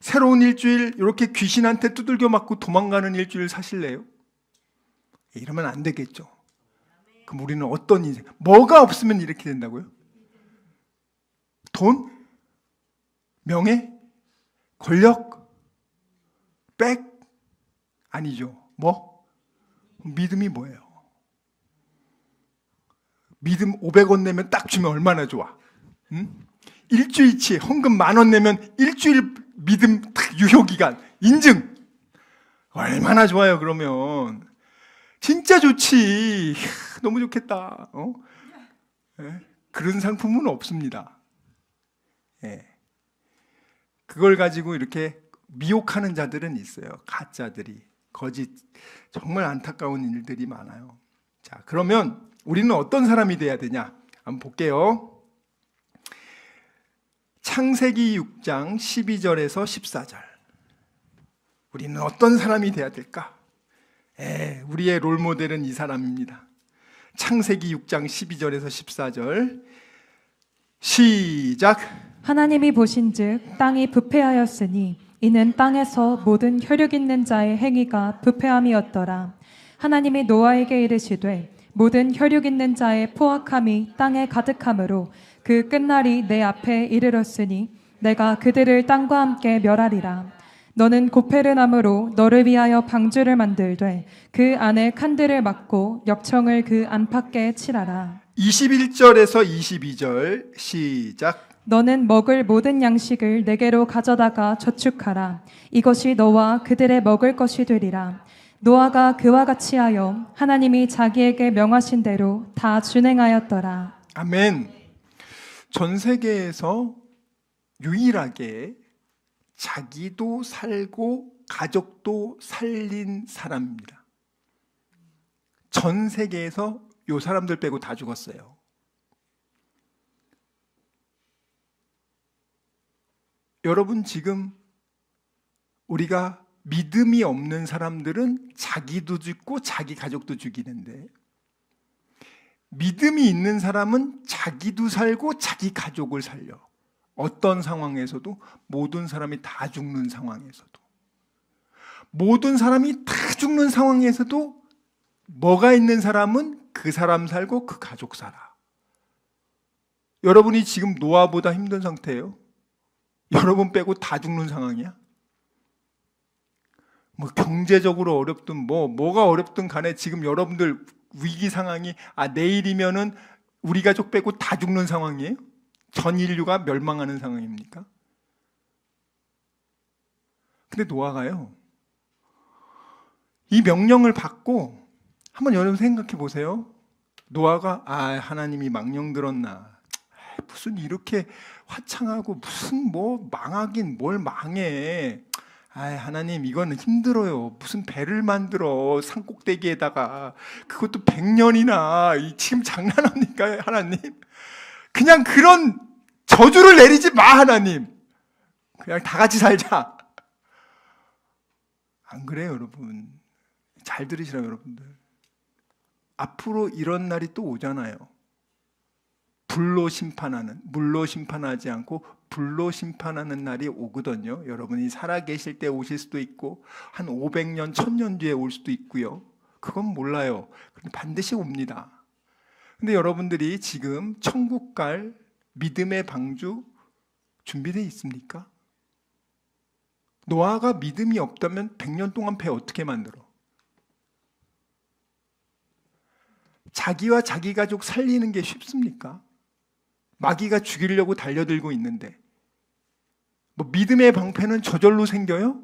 S3: 새로운 일주일 이렇게 귀신한테 두들겨 맞고 도망가는 일주일 사실래요? 이러면 안 되겠죠. 그럼 우리는 어떤 인생, 뭐가 없으면 이렇게 된다고요? 돈? 명예? 권력? 백? 아니죠. 뭐? 믿음이 뭐예요? 믿음 500원 내면 딱 주면 얼마나 좋아? 응? 일주일치 헌금 10,000원 내면 일주일 믿음 유효기간 인증 얼마나 좋아요. 그러면 진짜 좋지. 너무 좋겠다. 그런 상품은 없습니다. 그걸 가지고 이렇게 미혹하는 자들은 있어요. 가짜들이, 거짓, 정말 안타까운 일들이 많아요. 자, 그러면 우리는 어떤 사람이 돼야 되냐? 한번 볼게요. 창세기 6장 12절에서 14절. 우리는 어떤 사람이 돼야 될까? 우리의 롤모델은 이 사람입니다. 창세기 6장 12절에서 14절 시작.
S2: 하나님이 보신즉 땅이 부패하였으니 이는 땅에서 모든 혈육 있는 자의 행위가 부패함이었더라. 하나님이 노아에게 이르시되 모든 혈육 있는 자의 포악함이 땅에 가득함으로 그 끝날이 내 앞에 이르렀으니 내가 그들을 땅과 함께 멸하리라. 너는 고페르나무로 너를 위하여 방주를 만들되 그 안에 칸들을 막고 역청을 그 안팎에 칠하라.
S3: 21절에서 22절 시작.
S2: 너는 먹을 모든 양식을 내게로 가져다가 저축하라. 이것이 너와 그들의 먹을 것이 되리라. 노아가 그와 같이 하여 하나님이 자기에게 명하신 대로 다 준행하였더라.
S3: 아멘. 전 세계에서 유일하게 자기도 살고 가족도 살린 사람입니다. 전 세계에서 요 사람들 빼고 다 죽었어요. 여러분, 지금 우리가 믿음이 없는 사람들은 자기도 죽고 자기 가족도 죽이는데, 믿음이 있는 사람은 자기도 살고 자기 가족을 살려. 어떤 상황에서도, 모든 사람이 다 죽는 상황에서도, 모든 사람이 다 죽는 상황에서도 뭐가 있는 사람은 그 사람 살고 그 가족 살아. 여러분이 지금 노아보다 힘든 상태예요. 여러분 빼고 다 죽는 상황이야. 뭐 경제적으로 어렵든 뭐가 어렵든 간에 지금 여러분들 위기 상황이 내일이면은 우리 가족 빼고 다 죽는 상황이에요? 전 인류가 멸망하는 상황입니까? 근데 노아가요, 이 명령을 받고 한번 여러분 생각해 보세요. 노아가 하나님이 망령 들었나? 무슨 이렇게 화창하고 무슨 뭐 망하긴 뭘 망해. 하나님 이거는 힘들어요. 무슨 배를 만들어 산꼭대기에다가, 그것도 100년이나. 지금 장난합니까 하나님? 그냥 그런 저주를 내리지 마 하나님. 그냥 다 같이 살자. 안 그래요 여러분? 잘 들으시라고 여러분들. 앞으로 이런 날이 또 오잖아요. 불로 심판하는, 물로 심판하지 않고 불로 심판하는 날이 오거든요. 여러분이 살아계실 때 오실 수도 있고 한 500년, 1000년 뒤에 올 수도 있고요. 그건 몰라요. 근데 반드시 옵니다. 근데 여러분들이 지금 천국 갈 믿음의 방주 준비되어 있습니까? 노아가 믿음이 없다면 100년 동안 배 어떻게 만들어? 자기와 자기 가족 살리는 게 쉽습니까? 마귀가 죽이려고 달려들고 있는데, 뭐 믿음의 방패는 저절로 생겨요?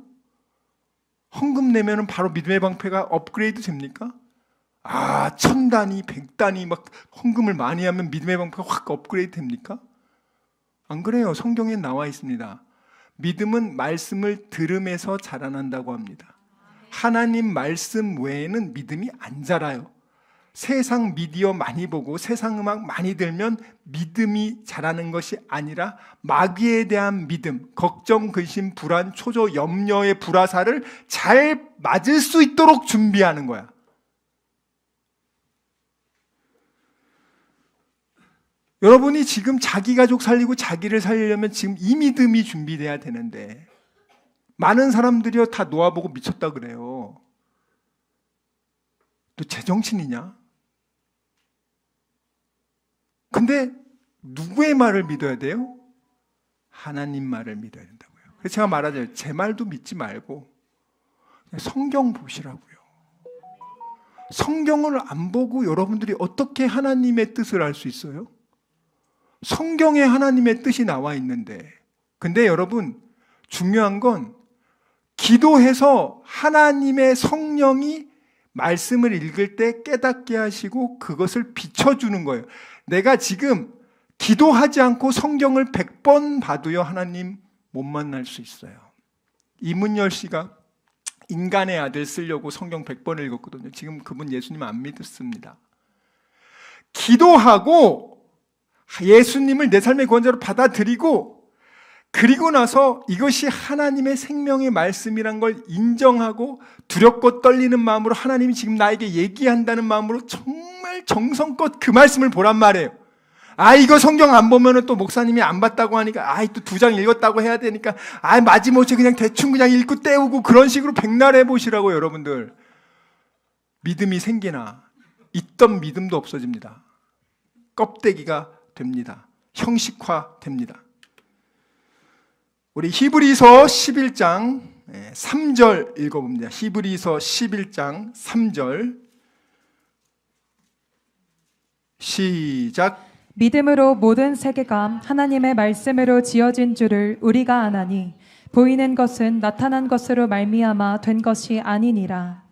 S3: 헌금 내면은 바로 믿음의 방패가 업그레이드 됩니까? 1000단위, 100단위 막 헌금을 많이 하면 믿음의 방패가 확 업그레이드 됩니까? 안 그래요. 성경에 나와 있습니다. 믿음은 말씀을 들음에서 자라난다고 합니다. 하나님 말씀 외에는 믿음이 안 자라요. 세상 미디어 많이 보고 세상 음악 많이 들면 믿음이 자라는 것이 아니라 마귀에 대한 믿음, 걱정, 근심, 불안, 초조, 염려의 불화살을 잘 맞을 수 있도록 준비하는 거야. 여러분이 지금 자기 가족 살리고 자기를 살리려면 지금 이 믿음이 준비돼야 되는데, 많은 사람들이요 다 노아 보고 미쳤다 그래요. 너 제정신이냐? 근데 누구의 말을 믿어야 돼요? 하나님 말을 믿어야 된다고요. 그래서 제가 말하자면 제 말도 믿지 말고 성경 보시라고요. 성경을 안 보고 여러분들이 어떻게 하나님의 뜻을 알 수 있어요? 성경에 하나님의 뜻이 나와 있는데. 근데 여러분, 중요한 건 기도해서 하나님의 성령이 말씀을 읽을 때 깨닫게 하시고 그것을 비춰주는 거예요. 내가 지금 기도하지 않고 성경을 100번 봐도요, 하나님 못 만날 수 있어요. 이문열 씨가 인간의 아들 쓰려고 성경 100번 읽었거든요. 지금 그분 예수님 안 믿습니다. 기도하고 예수님을 내 삶의 구원자로 받아들이고, 그리고 나서 이것이 하나님의 생명의 말씀이란 걸 인정하고 두렵고 떨리는 마음으로 하나님이 지금 나에게 얘기한다는 마음으로 정말 정성껏 그 말씀을 보란 말이에요. 이거 성경 안 보면은 또 목사님이 안 봤다고 하니까 또 2장 읽었다고 해야 되니까 마지못해 그냥 대충 그냥 읽고 때우고 그런 식으로 백날 해보시라고. 여러분들 믿음이 생기나 있던 믿음도 없어집니다. 껍데기가 됩니다. 형식화 됩니다. 우리 히브리서 11장 3절 읽어봅니다. 히브리서 11장 3절 시작.
S2: 믿음으로 모든 세계가 하나님의 말씀으로 지어진 줄을 우리가 아나니 보이는 것은 나타난 것으로 말미암아 된 것이 아니니라.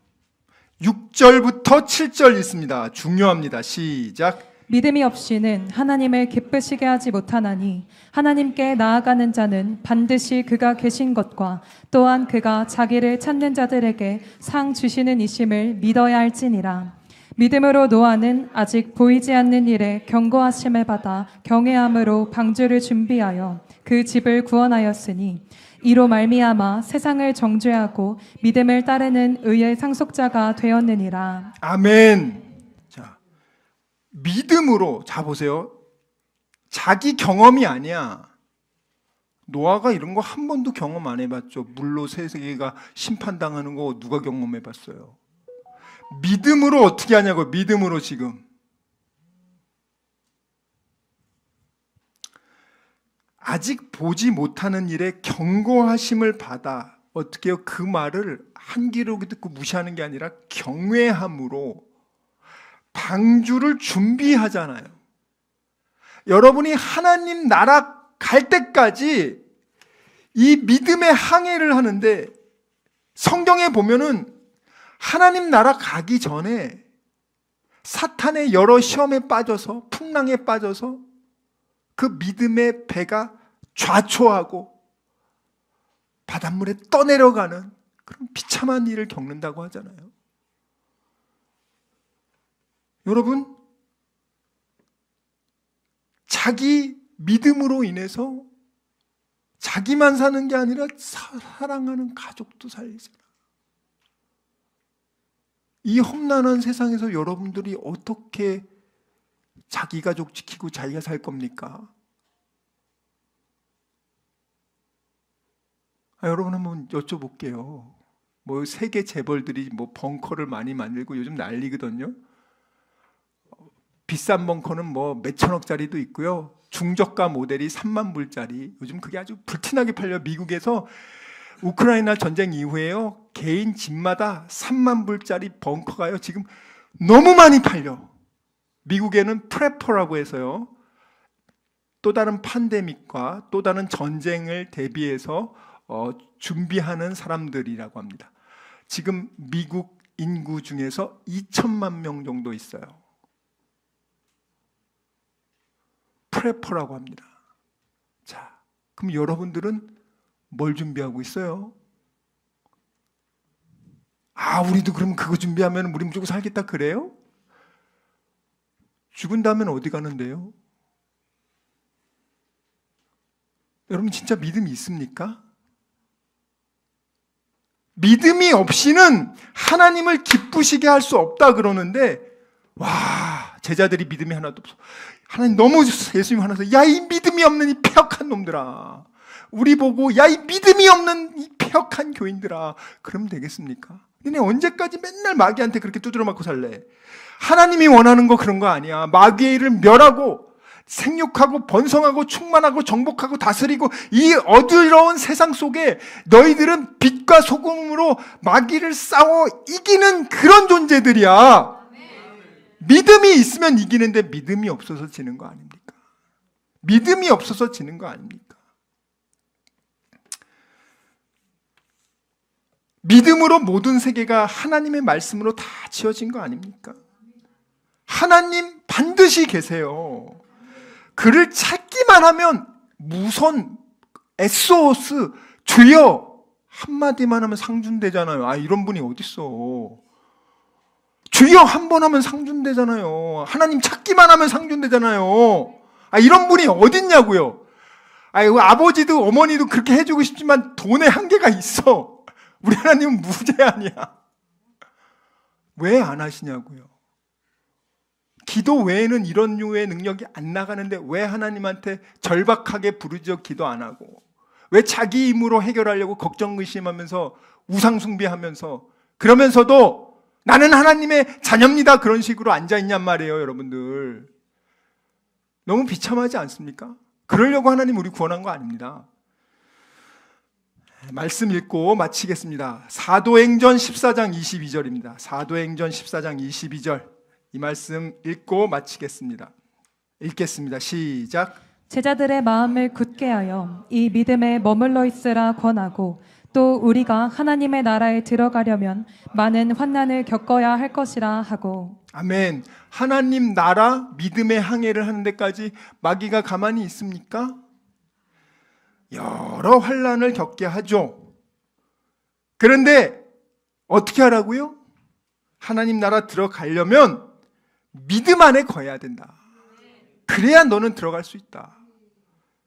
S3: 6절부터 7절 있습니다. 중요합니다. 시작.
S2: 믿음이 없이는 하나님을 기쁘시게 하지 못하나니 하나님께 나아가는 자는 반드시 그가 계신 것과 또한 그가 자기를 찾는 자들에게 상 주시는 이심을 믿어야 할지니라. 믿음으로 노아는 아직 보이지 않는 일에 경고하심을 받아 경외함으로 방주를 준비하여 그 집을 구원하였으니 이로 말미암아 세상을 정죄하고 믿음을 따르는 의의 상속자가 되었느니라.
S3: 아멘. 자, 믿음으로, 자 보세요. 자기 경험이 아니야. 노아가 이런 거 한 번도 경험 안 해봤죠. 물로 세계가 심판당하는 거 누가 경험해봤어요? 믿음으로 어떻게 하냐고. 믿음으로 지금 아직 보지 못하는 일에 경고하심을 받아 어떻게 해요? 그 말을 한 귀로 듣고 무시하는 게 아니라 경외함으로 방주를 준비하잖아요. 여러분이 하나님 나라 갈 때까지 이 믿음의 항해를 하는데, 성경에 보면은 하나님 나라 가기 전에 사탄의 여러 시험에 빠져서, 풍랑에 빠져서 그 믿음의 배가 좌초하고 바닷물에 떠내려가는 그런 비참한 일을 겪는다고 하잖아요. 여러분, 자기 믿음으로 인해서 자기만 사는 게 아니라 사랑하는 가족도 살리잖아. 이 험난한 세상에서 여러분들이 어떻게 자기 가족 지키고 자기가 살 겁니까? 여러분 한번 여쭤볼게요. 뭐 세계 재벌들이 뭐 벙커를 많이 만들고 요즘 난리거든요. 비싼 벙커는 뭐 몇천억짜리도 있고요. 중저가 모델이 3만 불짜리. 요즘 그게 아주 불티나게 팔려. 미국에서 우크라이나 전쟁 이후에요. 개인 집마다 3만 불짜리 벙커가요. 지금 너무 많이 팔려. 미국에는 프레퍼라고 해서요. 또 다른 팬데믹과 또 다른 전쟁을 대비해서 준비하는 사람들이라고 합니다. 지금 미국 인구 중에서 2천만 명 정도 있어요. 프레퍼라고 합니다. 자, 그럼 여러분들은 뭘 준비하고 있어요? 우리도 그럼 그거 준비하면 우리 무조건 살겠다 그래요? 죽은 다음엔 어디 가는데요? 여러분 진짜 믿음이 있습니까? 믿음이 없이는 하나님을 기쁘시게 할 수 없다 그러는데, 제자들이 믿음이 하나도 없어. 하나님 너무 예수님 하나서, 야, 이 믿음이 없는 이 폐역한 놈들아. 우리 보고, 야, 이 믿음이 없는 이 폐역한 교인들아. 그러면 되겠습니까? 너네 언제까지 맨날 마귀한테 그렇게 두드려 맞고 살래? 하나님이 원하는 거 그런 거 아니야. 마귀의 일을 멸하고 생육하고 번성하고 충만하고 정복하고 다스리고 이 어두러운 세상 속에 너희들은 빛과 소금으로 마귀를 싸워 이기는 그런 존재들이야. 믿음이 있으면 이기는데 믿음이 없어서 지는 거 아닙니까? 믿음이 없어서 지는 거 아닙니까? 믿음으로 모든 세계가 하나님의 말씀으로 다 지어진 거 아닙니까? 하나님 반드시 계세요. 그를 찾기만 하면 무선 SOS 주여 한마디만 하면 상준되잖아요. 이런 분이 어딨어. 주여 한 번 하면 상준되잖아요. 하나님 찾기만 하면 상준되잖아요. 이런 분이 어딨냐고요. 아버지도 어머니도 그렇게 해주고 싶지만 돈에 한계가 있어. 우리 하나님은 무제한이야. 왜 안 하시냐고요. 기도 외에는 이런 류의 능력이 안 나가는데 왜 하나님한테 절박하게 부르짖어 기도 안 하고, 왜 자기 힘으로 해결하려고 걱정 의심하면서 우상 숭배하면서, 그러면서도 나는 하나님의 자녀입니다 그런 식으로 앉아있냔 말이에요. 여러분들 너무 비참하지 않습니까? 그러려고 하나님 우리 구원한 거 아닙니다. 말씀 읽고 마치겠습니다. 사도행전 14장 22절입니다. 사도행전 14장 22절 이 말씀 읽고 마치겠습니다. 읽겠습니다. 시작.
S2: 제자들의 마음을 굳게 하여 이 믿음에 머물러 있으라 권하고 또 우리가 하나님의 나라에 들어가려면 많은 환난을 겪어야 할 것이라 하고.
S3: 아멘. 하나님 나라 믿음의 항해를 하는 데까지 마귀가 가만히 있습니까? 여러 환난을 겪게 하죠. 그런데 어떻게 하라고요? 하나님 나라 들어가려면 믿음 안에 거해야 된다. 그래야 너는 들어갈 수 있다.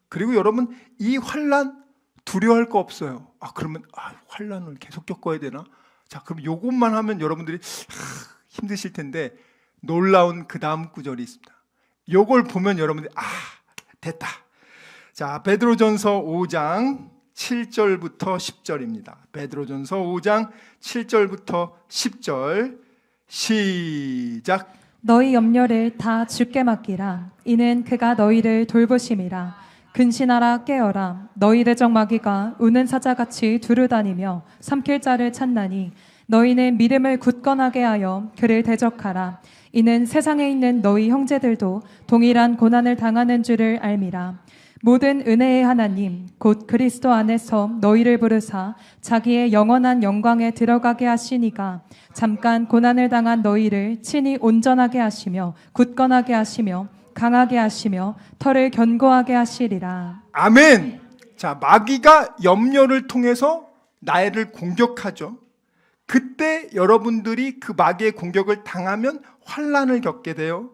S3: 그리고 여러분, 이 환난 두려워할 거 없어요. 그러면 환난을 계속 겪어야 되나? 자, 그럼 요것만 하면 여러분들이 힘드실 텐데 놀라운 그 다음 구절이 있습니다. 요걸 보면 여러분들이 됐다. 자, 베드로전서 5장 7절부터 10절입니다. 베드로전서 5장 7절부터 10절 시작.
S2: 너희 염려를 다 주께 맡기라. 이는 그가 너희를 돌보심이라. 근신하라 깨어라. 너희 대적 마귀가 우는 사자같이 두루다니며 삼킬 자를 찾나니 너희는 믿음을 굳건하게 하여 그를 대적하라. 이는 세상에 있는 너희 형제들도 동일한 고난을 당하는 줄을 알미라. 모든 은혜의 하나님 곧 그리스도 안에서 너희를 부르사 자기의 영원한 영광에 들어가게 하시니가 잠깐 고난을 당한 너희를 친히 온전하게 하시며 굳건하게 하시며 강하게 하시며 털을 견고하게 하시리라.
S3: 아멘. 자, 마귀가 염려를 통해서 나를 공격하죠. 그때 여러분들이 그 마귀의 공격을 당하면 환난을 겪게 돼요.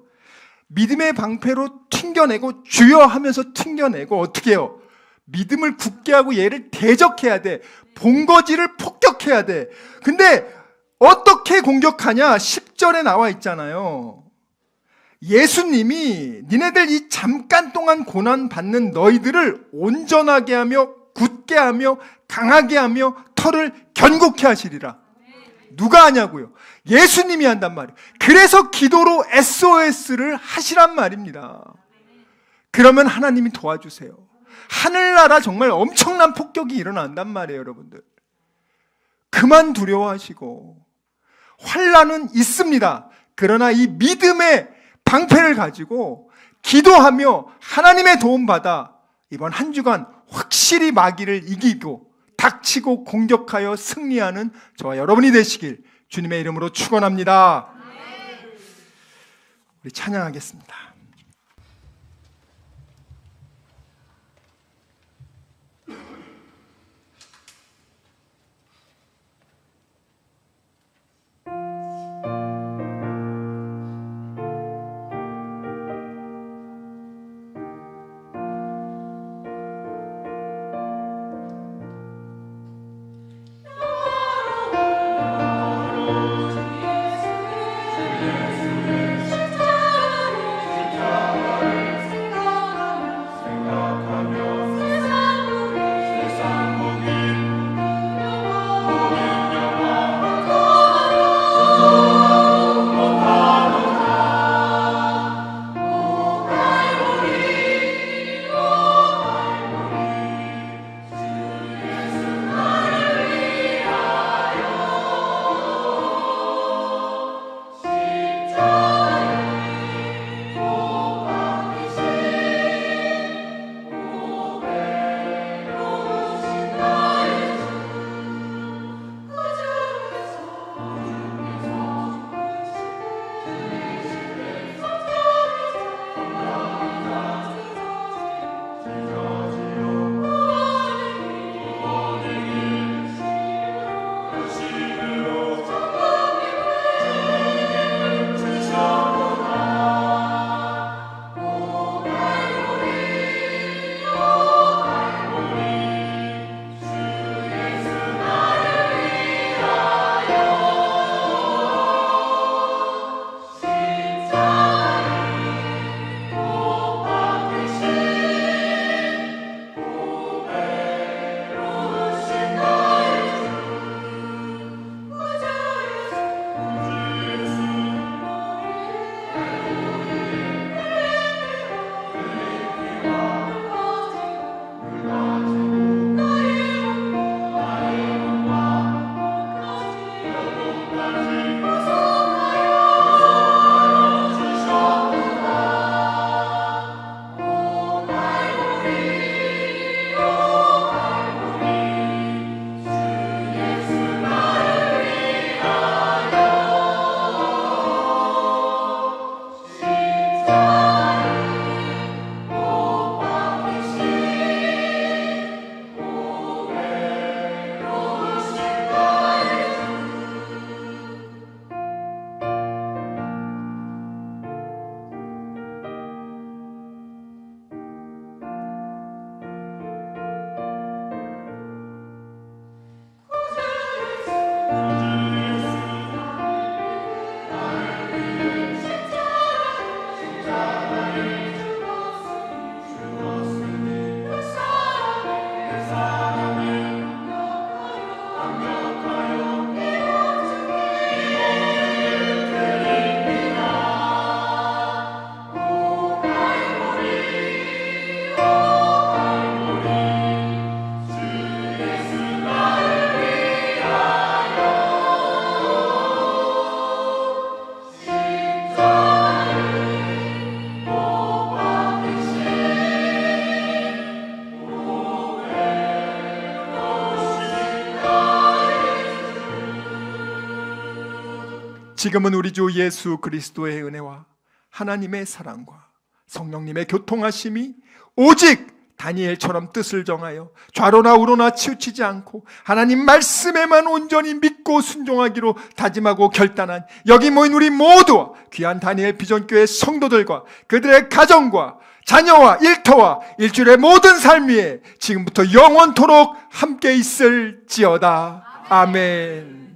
S3: 믿음의 방패로 튕겨내고 주여 하면서 튕겨내고 어떻게 해요? 믿음을 굳게 하고 얘를 대적해야 돼. 본거지를 폭격해야 돼. 근데 어떻게 공격하냐? 10절에 나와 있잖아요. 예수님이 니네들 이 잠깐 동안 고난 받는 너희들을 온전하게 하며 굳게 하며 강하게 하며 털을 견고케 하시리라. 누가 하냐고요? 예수님이 한단 말이에요. 그래서 기도로 SOS를 하시란 말입니다. 그러면 하나님이 도와주세요. 하늘나라 정말 엄청난 폭격이 일어난단 말이에요, 여러분들. 그만 두려워하시고 환난은 있습니다. 그러나 이 믿음의 방패를 가지고 기도하며 하나님의 도움받아 이번 한 주간 확실히 마귀를 이기고 닥치고 공격하여 승리하는 저와 여러분이 되시길 주님의 이름으로 축원합니다. 우리 찬양하겠습니다. 지금은 우리 주 예수 그리스도의 은혜와 하나님의 사랑과 성령님의 교통하심이 오직 다니엘처럼 뜻을 정하여 좌로나 우로나 치우치지 않고 하나님 말씀에만 온전히 믿고 순종하기로 다짐하고 결단한 여기 모인 우리 모두와 귀한 다니엘 비전교회 성도들과 그들의 가정과 자녀와 일터와 일주일의 모든 삶 위에 지금부터 영원토록 함께 있을지어다. 아멘.